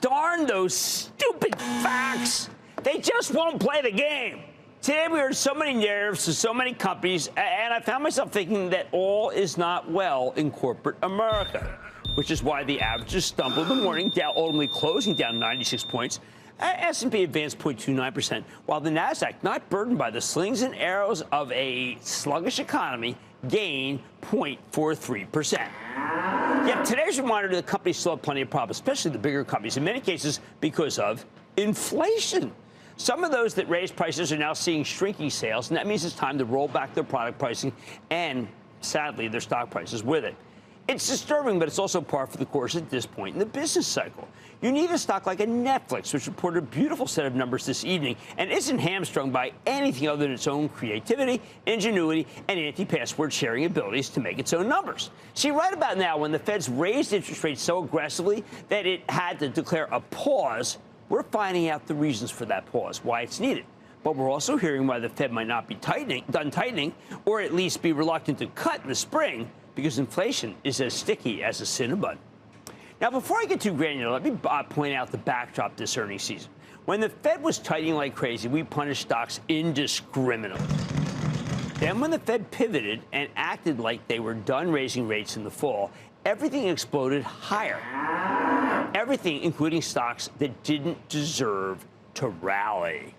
Darn those stupid facts. They just won't play the game. Today we heard so many narratives to so many companies, and I found myself thinking that all is not well in corporate America, which is why the averages stumbled in the morning, Dow ultimately closing down 96 points. S&P advanced 0.29%, while the Nasdaq, not burdened by the slings and arrows of a sluggish economy, gained 0.43%. Yet today's reminder that companies still have plenty of problems, especially the bigger companies, in many cases because of inflation. Some of those that raised prices are now seeing shrinking sales, and that means it's time to roll back their product pricing and, sadly, their stock prices with it. It's disturbing, but it's also par for the course at this point in the business cycle. You need a stock like a Netflix, which reported a beautiful set of numbers this evening and isn't hamstrung by anything other than its own creativity, ingenuity, and anti-password sharing abilities to make its own numbers. See, right about now, when the Fed's raised interest rates so aggressively that it had to declare a pause, we're finding out the reasons for that pause, why it's needed. But we're also hearing why the Fed might not be done tightening, or at least be reluctant to cut in the spring, because inflation is as sticky as a Cinnabon. Now, before I get too granular, let me point out the backdrop this earnings season. When the Fed was tightening like crazy, we punished stocks indiscriminately. Then when the Fed pivoted and acted like they were done raising rates in the fall, everything exploded higher. Everything, including stocks that didn't deserve to rally.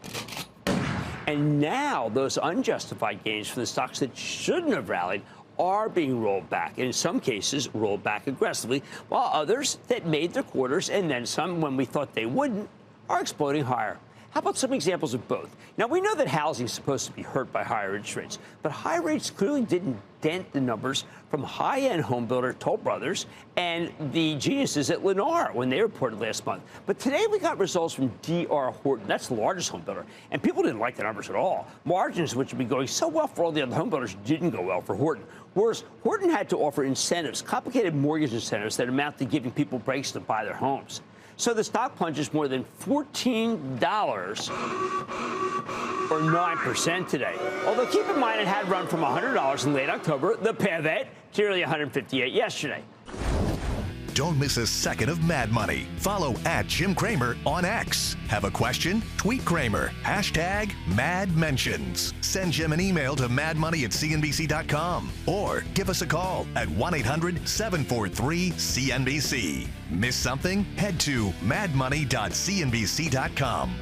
And now those unjustified gains from the stocks that shouldn't have rallied are being rolled back, and in some cases rolled back aggressively, while others that made their quarters and then some when we thought they wouldn't are exploding higher. How about some examples of both? Now, we know that housing is supposed to be hurt by higher interest rates, but high rates clearly didn't dent the numbers from high-end homebuilder Toll Brothers and the geniuses at Lennar when they reported last month. But today we got results from D.R. Horton. That's the largest homebuilder, and people didn't like the numbers at all. Margins, which would be going so well for all the other homebuilders, didn't go well for Horton. Worse, Horton had to offer incentives, complicated mortgage incentives that amount to giving people breaks to buy their homes. So the stock plunges more than $14 or 9% today. Although keep in mind it had run from $100 in late October, the pivot, to nearly $158 yesterday. Don't miss a second of Mad Money. Follow @Jim Cramer on X. Have a question? Tweet Cramer. #MadMentions. Send Jim an email to madmoney@cnbc.com or give us a call at 1-800-743-CNBC. Miss something? Head to madmoney.cnbc.com.